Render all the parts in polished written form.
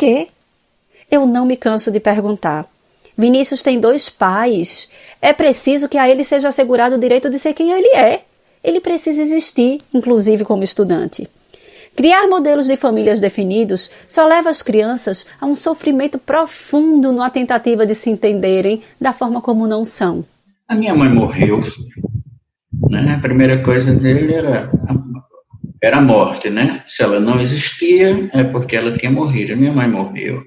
quê? Eu não me canso de perguntar. Vinícius tem 2 pais. É preciso que a ele seja assegurado o direito de ser quem ele é. Ele precisa existir, inclusive como estudante. Criar modelos de famílias definidos só leva as crianças a um sofrimento profundo na tentativa de se entenderem da forma como não são. A minha mãe morreu, né? A primeira coisa dele era a morte, né? Se ela não existia, é porque ela tinha morrido. A minha mãe morreu.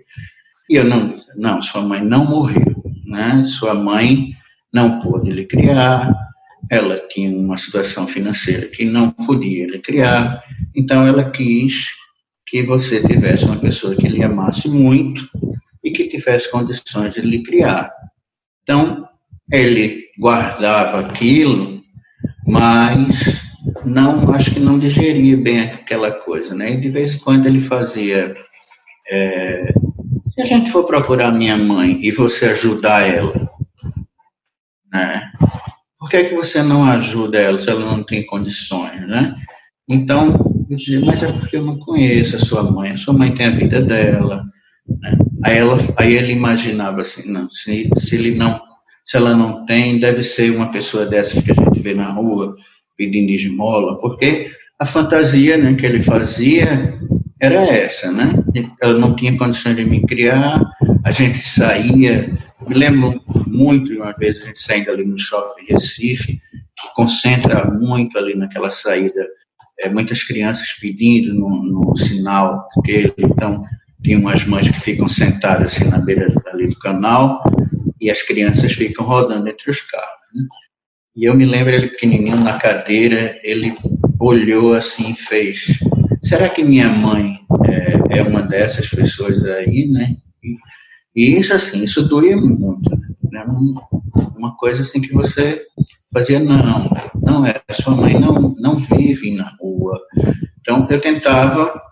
E eu não, sua mãe não morreu, né? Sua mãe não pôde lhe criar, ela tinha uma situação financeira que não podia lhe criar, então ela quis que você tivesse uma pessoa que lhe amasse muito e que tivesse condições de lhe criar. Então, ele guardava aquilo, mas acho que não digeria bem aquela coisa, né? E de vez em quando ele fazia... se a gente for procurar minha mãe e você ajudar ela, né? Por que você não ajuda ela se ela não tem condições, né? Então, eu dizia, mas é porque eu não conheço a sua mãe tem a vida dela, né? Aí ele imaginava assim, não, se ela não tem, deve ser uma pessoa dessas que a gente vê na rua pedindo esmola, porque a fantasia, né, que ele fazia era essa, né? Ela não tinha condições de me criar, a gente saía, me lembro muito de uma vez a gente saindo ali no shopping Recife, que concentra muito ali naquela saída, muitas crianças pedindo no sinal dele, então tem umas mães que ficam sentadas assim na beira ali do canal e as crianças ficam rodando entre os carros, né? E eu me lembro ele pequenininho na cadeira, ele olhou assim e fez, será que minha mãe é uma dessas pessoas aí, né? E isso assim, isso doía muito, né? Uma coisa assim que você fazia, não é, sua mãe não vive na rua. Então eu tentava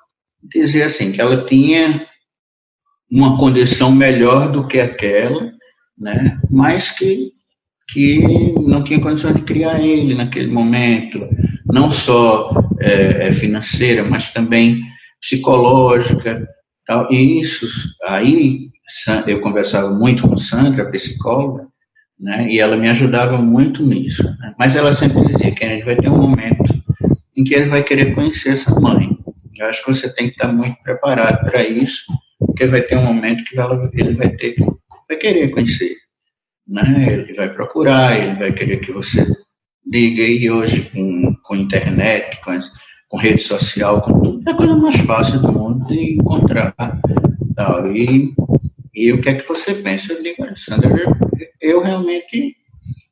dizer assim, que ela tinha uma condição melhor do que aquela, né? Mas que não tinha condições de criar ele naquele momento, não só financeira, mas também psicológica, tal. E isso, aí eu conversava muito com Sandra, a psicóloga, né? E ela me ajudava muito nisso, né? Mas ela sempre dizia que a gente vai ter um momento em que ele vai querer conhecer essa mãe. Eu acho que você tem que estar muito preparado para isso, porque vai ter um momento que ele vai querer conhecer, né? Ele vai procurar, ele vai querer que você diga, e hoje com internet, com rede social, com tudo, é a coisa mais fácil do mundo de encontrar. Tal. E o que é que você pensa? Eu digo, Sandra, eu realmente,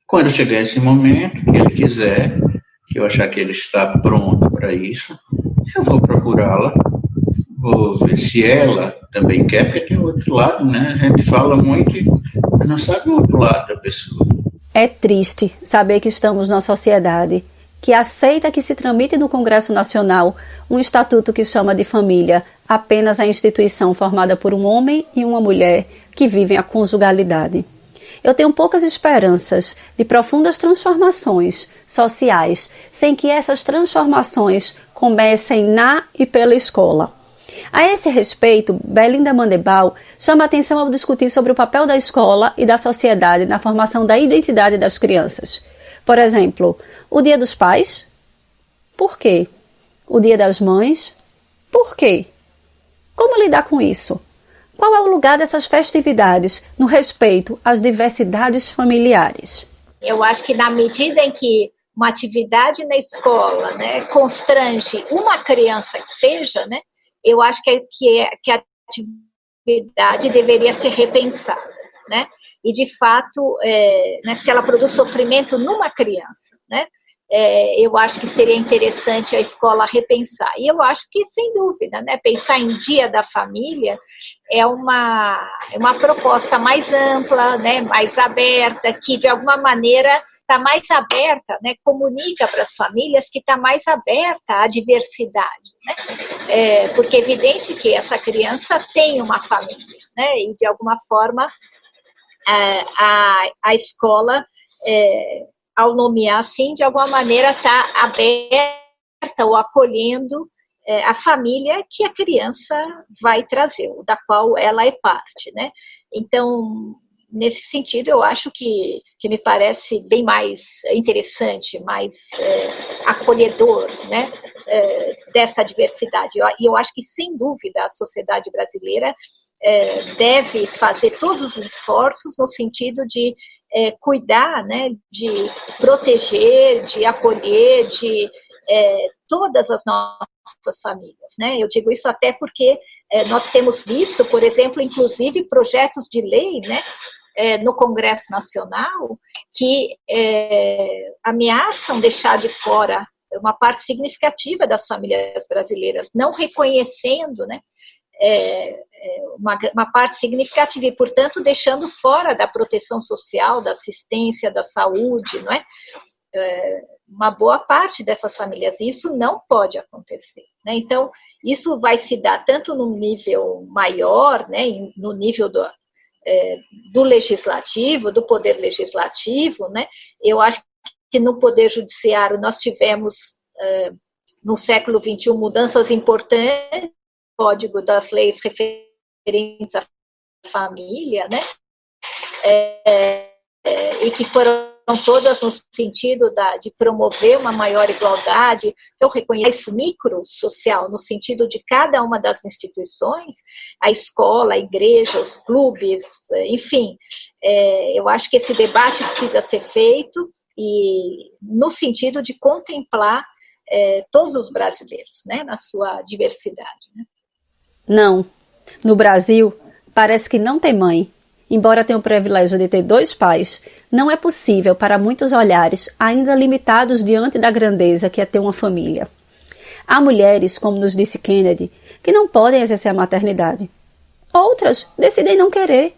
quando chegar esse momento, que ele quiser, que eu achar que ele está pronto para isso, eu vou procurá-la, vou ver se ela também quer, porque tem outro lado, né? A gente fala muito e não sabe o outro lado da pessoa. É triste saber que estamos numa sociedade que aceita que se tramite no Congresso Nacional um estatuto que chama de família apenas a instituição formada por um homem e uma mulher que vivem a conjugalidade. Eu tenho poucas esperanças de profundas transformações sociais sem que essas transformações comecem na e pela escola. A esse respeito, Belinda Mandebal chama a atenção ao discutir sobre o papel da escola e da sociedade na formação da identidade das crianças. Por exemplo, o Dia dos Pais? Por quê? O Dia das Mães? Por quê? Como lidar com isso? Qual é o lugar dessas festividades no respeito às diversidades familiares? Eu acho que na medida em que uma atividade na escola, né, constrange uma criança que seja, né, eu acho que a atividade deveria ser repensada, né? E, de fato, né, se ela produz sofrimento numa criança, né, eu acho que seria interessante a escola repensar. E eu acho que, sem dúvida, né, pensar em Dia da Família é uma proposta mais ampla, né, mais aberta, que, de alguma maneira, está mais aberta, né, comunica para as famílias que está mais aberta à diversidade, né? Porque é evidente que essa criança tem uma família, né, e de alguma forma a escola, ao nomear assim, de alguma maneira está aberta ou acolhendo a família que a criança vai trazer, da qual ela é parte, né? Então, nesse sentido, eu acho que me parece bem mais interessante, mais acolhedor, né, dessa diversidade. E eu acho que, sem dúvida, a sociedade brasileira deve fazer todos os esforços no sentido de cuidar, né, de proteger, de acolher, de todas as nossas famílias, né? Eu digo isso até porque nós temos visto, por exemplo, inclusive projetos de lei, né, no Congresso Nacional, que ameaçam deixar de fora uma parte significativa das famílias brasileiras, não reconhecendo, né, uma parte significativa e, portanto, deixando fora da proteção social, da assistência, da saúde, não é? Uma boa parte dessas famílias. Isso não pode acontecer, né? Então, isso vai se dar tanto num nível maior, né, no nível do legislativo, do poder legislativo, né? Eu acho que no poder judiciário nós tivemos, no século XXI, mudanças importantes, Código das Leis referentes à família, né? E que foram todas no sentido de promover uma maior igualdade. Eu reconheço micro-social, no sentido de cada uma das instituições, a escola, a igreja, os clubes, enfim. Eu acho que esse debate precisa ser feito e no sentido de contemplar todos os brasileiros, né, na sua diversidade, né? Não. No Brasil, parece que não tem mãe. Embora tenha o privilégio de ter 2 pais, não é possível para muitos olhares ainda limitados diante da grandeza que é ter uma família. Há mulheres, como nos disse Kennedy, que não podem exercer a maternidade. Outras decidem não querer.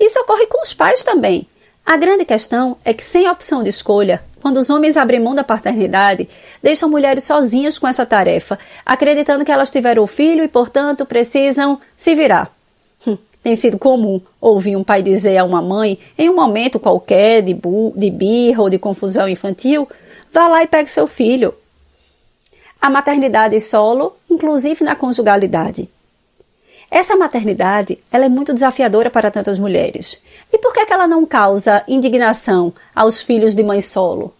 Isso ocorre com os pais também. A grande questão é que, sem opção de escolha, quando os homens abrem mão da paternidade, deixam mulheres sozinhas com essa tarefa, acreditando que elas tiveram o filho e, portanto, precisam se virar. Tem sido comum ouvir um pai dizer a uma mãe, em um momento qualquer de birra ou de confusão infantil, vá lá e pegue seu filho. A maternidade solo, inclusive na conjugalidade. Essa maternidade, ela é muito desafiadora para tantas mulheres. E por que ela não causa indignação aos filhos de mãe solo?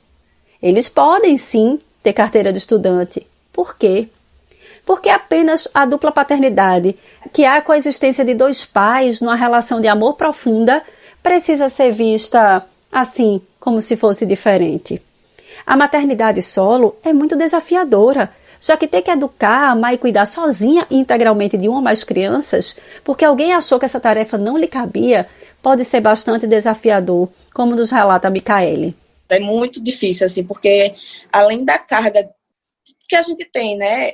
Eles podem, sim, ter carteira de estudante. Por quê? Porque apenas a dupla paternidade, que há a coexistência de 2 pais numa relação de amor profunda, precisa ser vista assim, como se fosse diferente. A maternidade solo é muito desafiadora, já que ter que educar, amar e cuidar sozinha integralmente de uma ou mais crianças, porque alguém achou que essa tarefa não lhe cabia, pode ser bastante desafiador, como nos relata a Micaele. É muito difícil, assim, porque além da carga que a gente tem, né,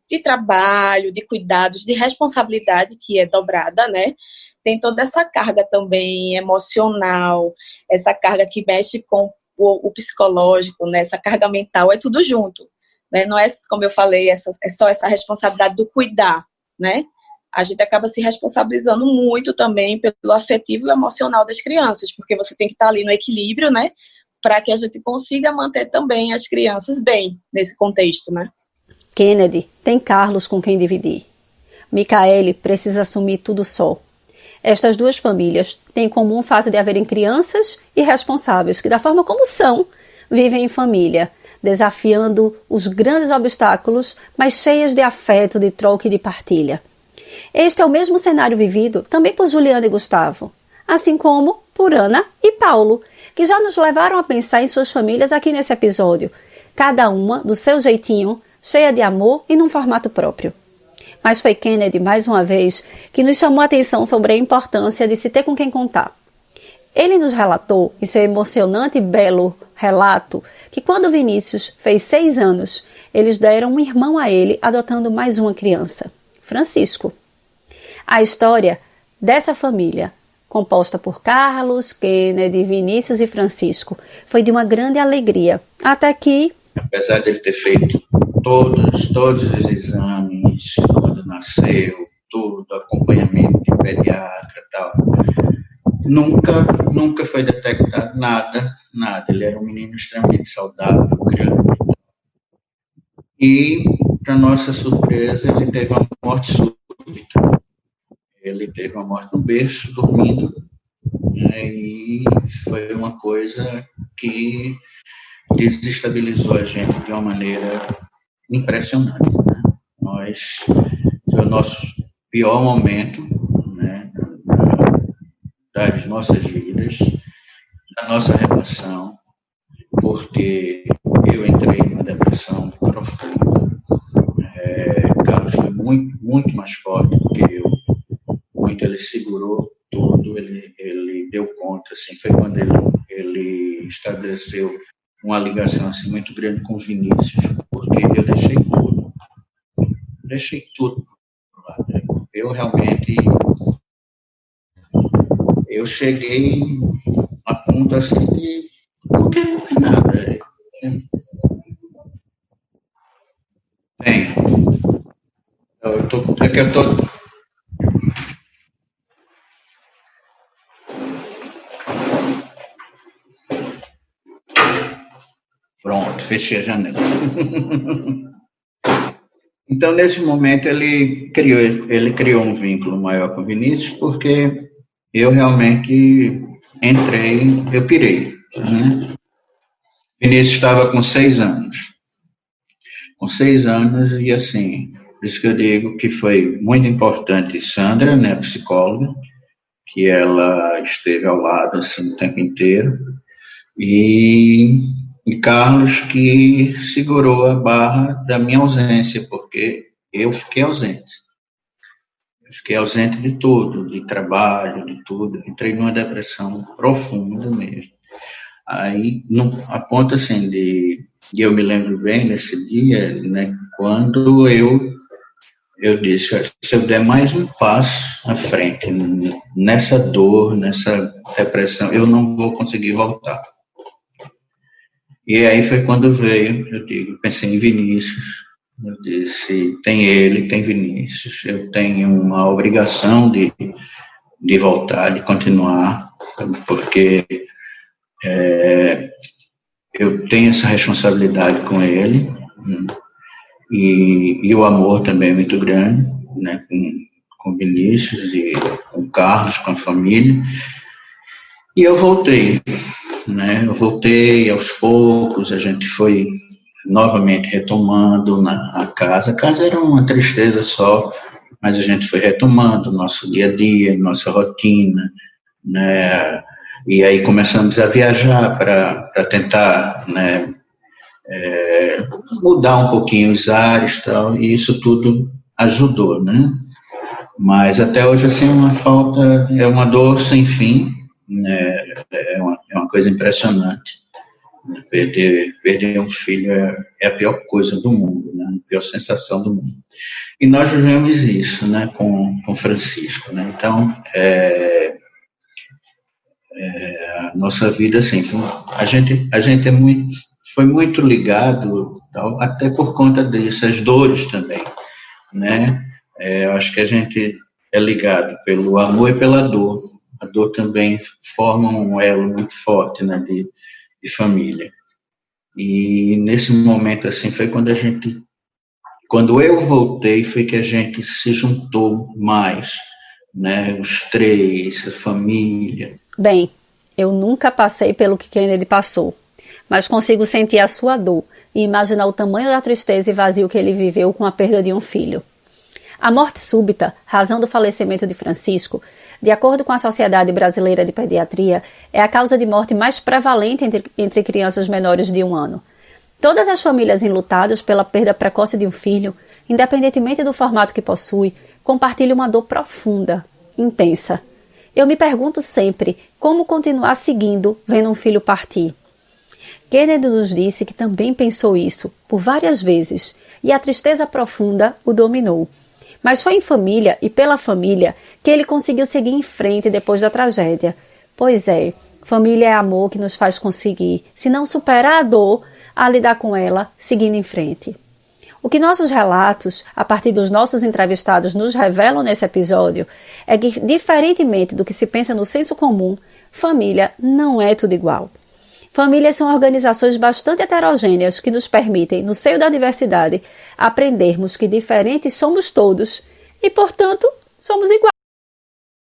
de trabalho, de cuidados, de responsabilidade que é dobrada, né, tem toda essa carga também emocional, essa carga que mexe com o psicológico, né, essa carga mental, é tudo junto, né, não é, como eu falei, é só essa responsabilidade do cuidar, né, a gente acaba se responsabilizando muito também pelo afetivo e emocional das crianças, porque você tem que estar ali no equilíbrio, né, para que a gente consiga manter também as crianças bem nesse contexto, né? Kennedy tem Carlos com quem dividir. Micaele precisa assumir tudo só. Estas 2 famílias têm em comum o fato de haverem crianças irresponsáveis que, da forma como são, vivem em família, desafiando os grandes obstáculos, mas cheias de afeto, de troca e de partilha. Este é o mesmo cenário vivido também por Juliana e Gustavo, assim como por Ana e Paulo, que já nos levaram a pensar em suas famílias aqui nesse episódio, cada uma do seu jeitinho, cheia de amor e num formato próprio. Mas foi Kennedy, mais uma vez, que nos chamou a atenção sobre a importância de se ter com quem contar. Ele nos relatou, em seu emocionante e belo relato, que quando Vinícius fez 6 anos, eles deram um irmão a ele, adotando mais uma criança, Francisco. A história dessa família, composta por Carlos, Kennedy, Vinícius e Francisco, foi de uma grande alegria, até que... Apesar de ele ter feito todos os exames, quando nasceu, tudo, acompanhamento de pediatra e tal, nunca foi detectado nada. Ele era um menino extremamente saudável, grande. E, para nossa surpresa, ele teve uma morte súbita. Ele teve uma morte no berço, dormindo, né, e foi uma coisa que desestabilizou a gente de uma maneira impressionante. Né? Foi o nosso pior momento, né, das nossas vidas, da nossa relação, porque eu entrei numa depressão profunda. Carlos foi muito, muito mais forte do que eu. Muito, ele segurou tudo, ele deu conta, assim, foi quando ele estabeleceu uma ligação assim muito grande com o Vinícius, porque eu deixei tudo pro lado. Eu realmente, eu cheguei a ponto assim de não quero mais nada. Bem, eu tô pronto, fechei a janela. Então, nesse momento, ele criou um vínculo maior com o Vinícius, porque eu realmente eu pirei. Né? Vinícius estava com 6 anos. Com 6 anos, e assim, por isso que eu digo que foi muito importante Sandra, né, psicóloga, que ela esteve ao lado assim, o tempo inteiro, e Carlos, que segurou a barra da minha ausência, porque eu fiquei ausente. Eu fiquei ausente de tudo, de trabalho, de tudo. Entrei numa depressão profunda mesmo. Aí, a ponto assim de eu me lembro bem nesse dia, né, quando eu disse, se eu der mais um passo à frente, nessa dor, nessa depressão, eu não vou conseguir voltar. E aí foi quando veio, pensei em Vinícius, eu disse, tem ele, tem Vinícius, eu tenho uma obrigação de voltar, de continuar, porque eu tenho essa responsabilidade com ele, e o amor também é muito grande, né, com Vinícius e com Carlos, com a família, e eu voltei. Né? Eu voltei aos poucos, a gente foi novamente retomando a casa. A casa era uma tristeza só, mas a gente foi retomando o nosso dia a dia, nossa rotina, né? E aí começamos a viajar para tentar, né, mudar um pouquinho os ares e tal, e isso tudo ajudou, né? Mas até hoje, assim, é uma dor sem fim, né? É uma coisa impressionante. Perder um filho é a pior coisa do mundo, né? A pior sensação do mundo. E nós vivemos isso, né, com Francisco, né? Então, a nossa vida, assim, a gente foi muito ligado, até por conta disso, as dores também, né? Eu acho que a gente é ligado pelo amor e pela dor. A dor também forma um elo muito forte, né, de família. E nesse momento, assim, foi quando eu voltei, foi que a gente se juntou mais, né, os três, a família. Bem, eu nunca passei pelo que Kennedy passou, mas consigo sentir a sua dor e imaginar o tamanho da tristeza e vazio que ele viveu com a perda de um filho. A morte súbita, razão do falecimento de Francisco, de acordo com a Sociedade Brasileira de Pediatria, é a causa de morte mais prevalente entre crianças menores de 1 ano. Todas as famílias enlutadas pela perda precoce de um filho, independentemente do formato que possui, compartilham uma dor profunda, intensa. Eu me pergunto sempre como continuar seguindo vendo um filho partir. Kennedy nos disse que também pensou isso por várias vezes e a tristeza profunda o dominou. Mas foi em família e pela família que ele conseguiu seguir em frente depois da tragédia. Pois é, família é amor que nos faz conseguir, se não superar a dor, a lidar com ela, seguindo em frente. O que nossos relatos, a partir dos nossos entrevistados, nos revelam nesse episódio é que, diferentemente do que se pensa no senso comum, família não é tudo igual. Famílias são organizações bastante heterogêneas que nos permitem, no seio da diversidade, aprendermos que diferentes somos todos e, portanto, somos iguais.